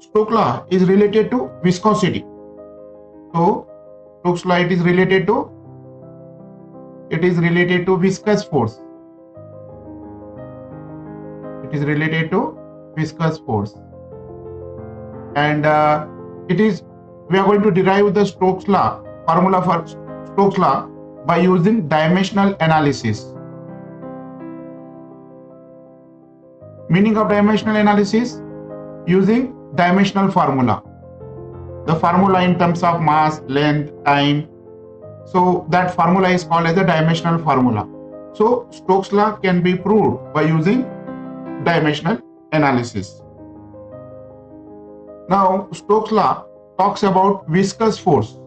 Stokes law is related to viscosity. So Stokes law it is related to viscous force. It is related to viscous force, and we are going to derive the Stokes law formula for Stokes law by using dimensional analysis. Meaning of dimensional analysis: using dimensional formula. The formula in terms of mass, length, time. So that formula is called as a dimensional formula. So Stokes law can be proved by using dimensional analysis. Now Stokes law talks about viscous force.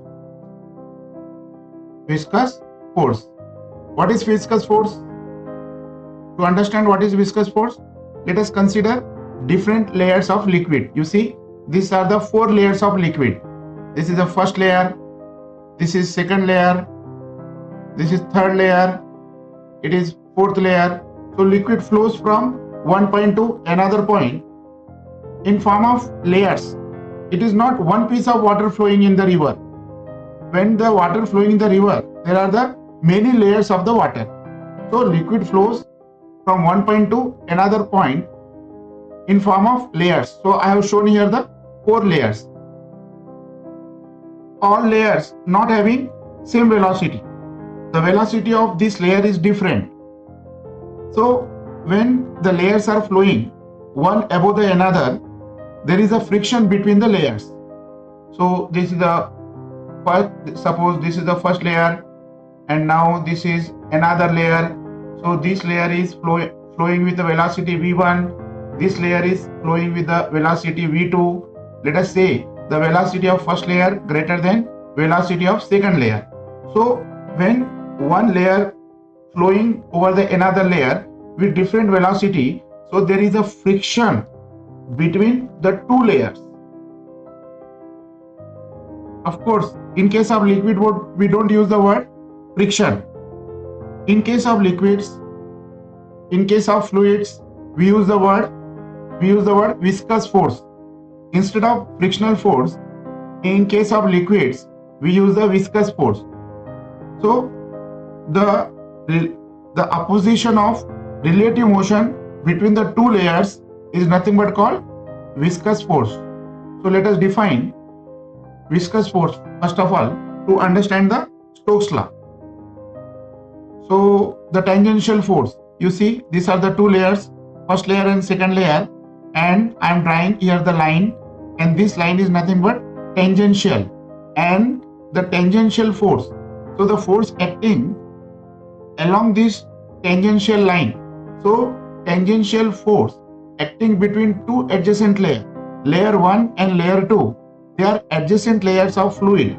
Viscous force. What is viscous force? To understand what is viscous force, let us consider different layers of liquid. You see, these are the 4 layers of liquid. This is the first layer, this is second layer, this is third layer, it is fourth layer. So liquid flows from one point to another point in form of layers. It is not one piece of water flowing in the river. When the water flowing in the river, there are the many layers of the water. So liquid flows from one point to another point in form of layers. So I have shown here the 4 layers. All layers not having same velocity. The velocity of this layer is different. So when the layers are flowing one above the another, there is a friction between the layers. So this is the first, suppose this is the first layer, and now this is another layer. So this layer is flowing with the velocity v1, this layer is flowing with the velocity v2. Let us say the velocity of first layer greater than velocity of second layer. So when one layer flowing over the another layer with different velocity, so there is a friction between the 2 layers. Of course, in case of liquid, we don't use the word friction. In case of liquids, in case of fluids, we use the word viscous force. Instead of frictional force, in case of liquids, we use the viscous force. So the opposition of relative motion between the 2 layers is nothing but called viscous force. So let us define viscous force first of all to understand the Stokes law. So the tangential force, you see these are the 2 layers, first layer and second layer, and I am drawing here the line, and this line is nothing but tangential, and the tangential force, so the force acting along this tangential line. So tangential force acting between 2 adjacent layers, layer 1 and layer 2, they are adjacent layers of fluid.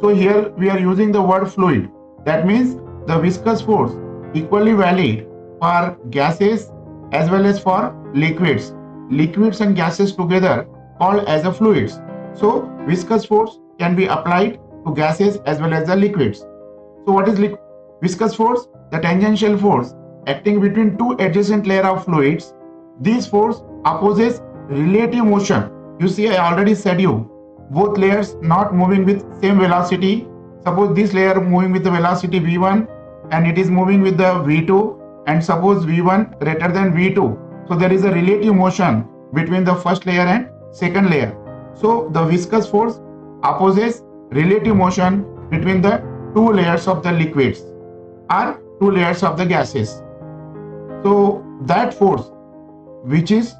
So here we are using the word fluid. That means the viscous force equally valid for gases as well as for liquids. Liquids and gases together called as a fluids. So viscous force can be applied to gases as well as the liquids. So what is viscous force? The tangential force acting between 2 adjacent layers of fluids. This force opposes relative motion. You see, I already said you, both layers not moving with same velocity. Suppose this layer moving with the velocity v1 and it is moving with the v2, and suppose v1 greater than v2. So there is a relative motion between the first layer and second layer. So the viscous force opposes relative motion between the 2 layers of the liquids or 2 layers of the gases. So that force which is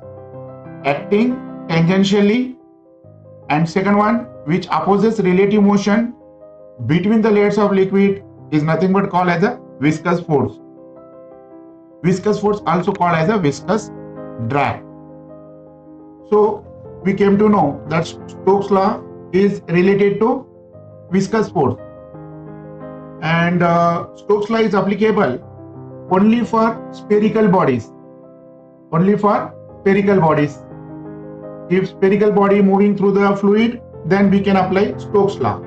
acting tangentially, and second one which opposes relative motion between the layers of liquid, is nothing but called as a viscous force. Viscous force also called as a viscous drag. So we came to know that Stokes law is related to viscous force, and Stokes law is applicable only for spherical bodies. Only for spherical bodies. If spherical body moving through the fluid, then we can apply Stokes law.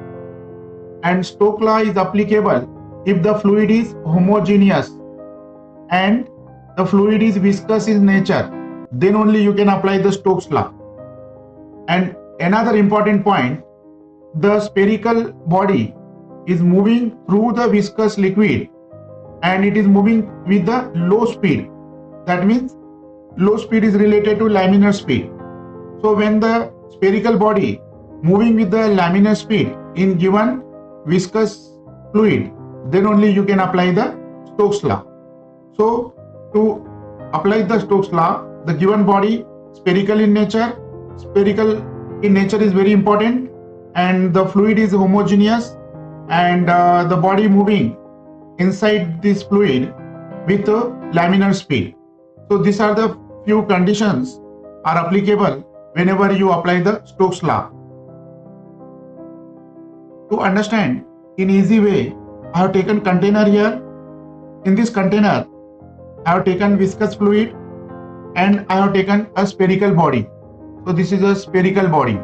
And Stokes law is applicable if the fluid is homogeneous and the fluid is viscous in nature, then only you can apply the Stokes law. And another important point, the spherical body is moving through the viscous liquid and it is moving with the low speed. That means low speed is related to laminar speed. So when the spherical body moving with the laminar speed in given viscous fluid, then only you can apply the Stokes law. So to apply the Stokes law, the given body spherical in nature is very important, and the fluid is homogeneous, and the body moving inside this fluid with a laminar speed. So these are the few conditions are applicable whenever you apply the Stokes law. To understand in easy way, I have taken container here. In this container, I have taken viscous fluid and I have taken a spherical body. So this is a spherical body.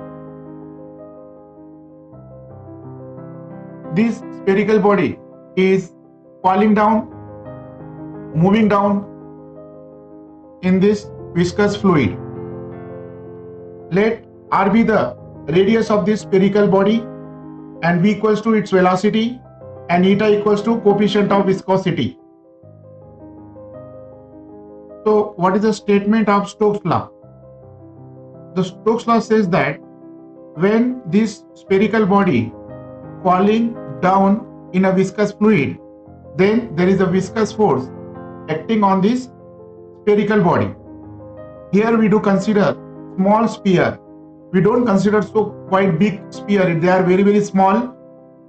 This spherical body is falling down, moving down in this viscous fluid. Let R be the radius of this spherical body and V equals to its velocity and eta equals to coefficient of viscosity. So what is the statement of Stokes law? The Stokes law says that when this spherical body falling down in a viscous fluid, then there is a viscous force acting on this spherical body. Here we do consider small sphere. We don't consider so quite big sphere. They are very, very small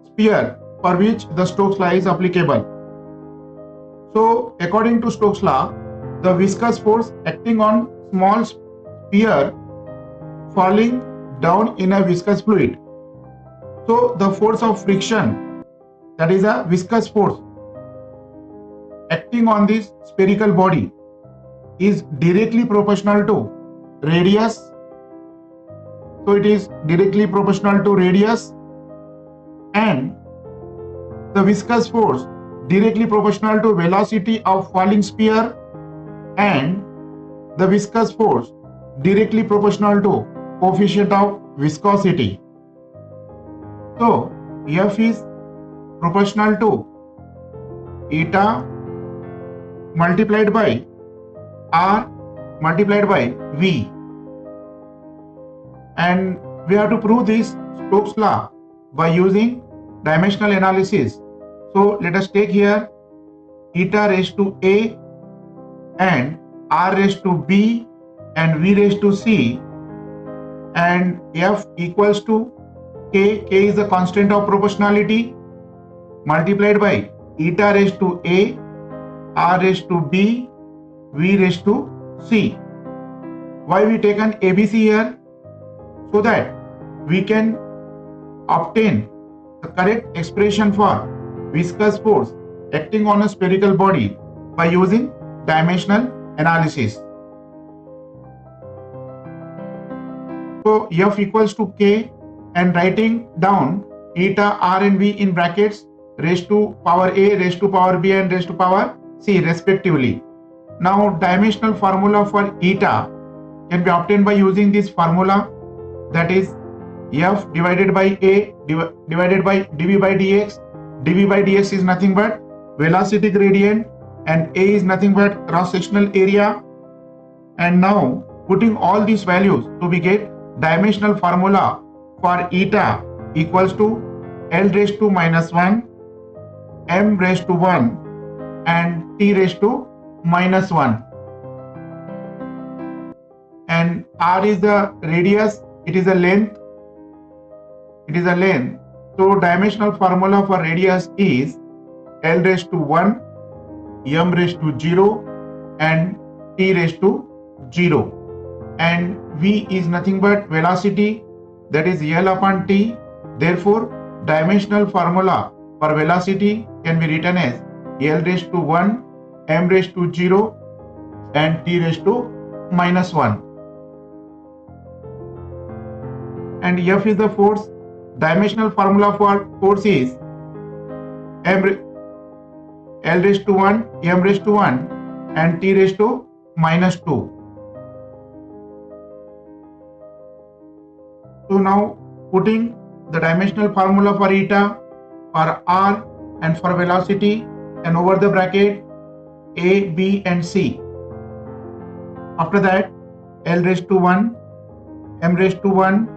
sphere for which the Stokes law is applicable. So according to Stokes law, the viscous force acting on small sphere falling down in a viscous fluid. So the force of friction, that is a viscous force acting on this spherical body, is directly proportional to radius. So it is directly proportional to radius, and the viscous force directly proportional to velocity of falling sphere, and the viscous force directly proportional to coefficient of viscosity. So F is proportional to eta multiplied by R multiplied by V, and we have to prove this Stokes law by using dimensional analysis. So let us take here eta raised to A and R raised to B and V raised to C, and F equals to K. K is the constant of proportionality, multiplied by eta raised to A, R raised to B, V raised to C. Why we taken ABC here? So that we can obtain the correct expression for viscous force acting on a spherical body by using dimensional analysis. So F equals to K, and writing down eta, R and V in brackets, raised to power A, raised to power B and raised to power C respectively. Now dimensional formula for eta can be obtained by using this formula, that is F divided by A divided by dV by dx. dV by dx is nothing but velocity gradient and A is nothing but cross-sectional area. And now putting all these values, so we get dimensional formula for eta equals to L raised to minus 1, M raised to 1 and T raised to minus 1. And R is the radius, it is a length. So dimensional formula for radius is L raised to 1, M raised to 0 and T raised to 0. And V is nothing but velocity, that is L upon T. Therefore dimensional formula for velocity can be written as L raised to 1, M raised to 0 and T raised to minus 1. And F is the force. Dimensional formula for force is L raised to 1, M raised to 1 and T raised to minus 2. So now putting the dimensional formula for eta, for r and for velocity, and over the bracket a, b and c. After that L raised to 1, m raised to 1,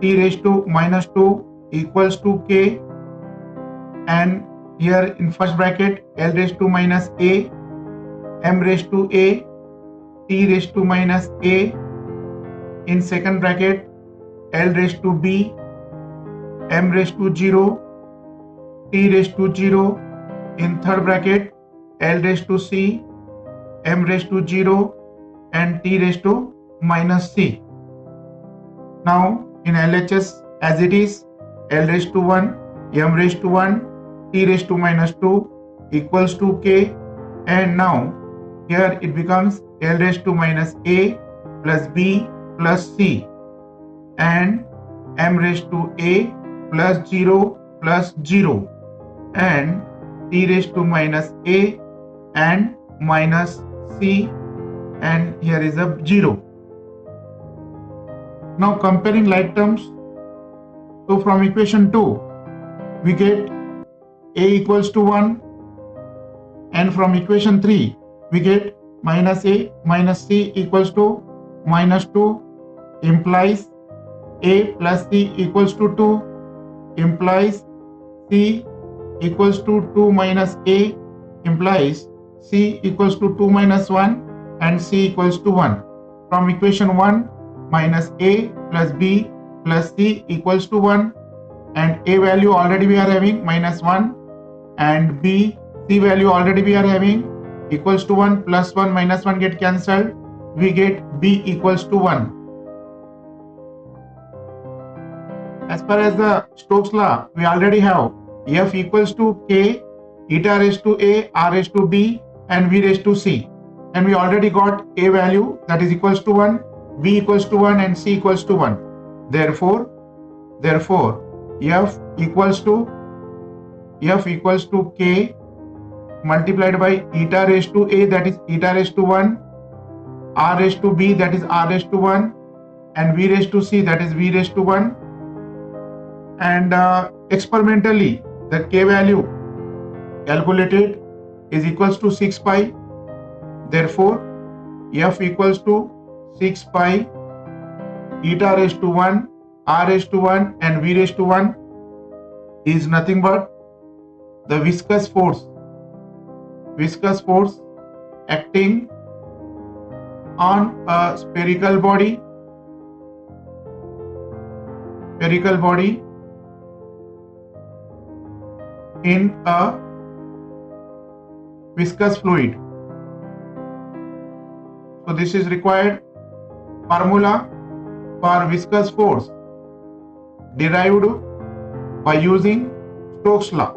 t raised to minus 2 equals to k, and here in first bracket L raised to minus a, m raised to a, t raised to minus a. In second bracket L raised to b, m raised to 0, t raised to 0. In third bracket L raised to c, m raised to 0 and t raised to minus c. Now in LHS as it is, L raised to 1, m raised to 1, t raised to minus 2 equals to k, and now here it becomes L raised to minus a plus b plus c, and m raised to a plus 0 plus 0, and t raised to minus a and minus c, and here is a 0. Now comparing like terms, so from equation 2 we get a equals to 1, and from equation 3 we get minus a minus c equals to minus 2, implies a plus c equals to 2, implies c equals to 2 minus a, implies c equals to 2 minus 1 and c equals to 1. From equation 1, minus a plus b plus c equals to 1, and a value already we are having minus 1, and b c value already we are having equals to 1, plus 1 minus 1 get cancelled, we get b equals to 1. As far as the Stokes law, we already have f equals to k, eta raised to a, r raised to b and v raised to c, and we already got a value that is equals to 1, b equals to 1 and c equals to 1. Therefore f equals to k multiplied by eta raised to a, that is eta raised to 1, r raised to b, that is r raised to 1, and v raised to c, that is v raised to 1. And experimentally the k value calculated is equals to 6 pi. Therefore f equals to 6 pi eta raised to 1, r raised to 1 and v raised to 1 is nothing but the viscous force acting on a spherical body in a viscous fluid. So this is required formula for viscous force derived by using Stokes law.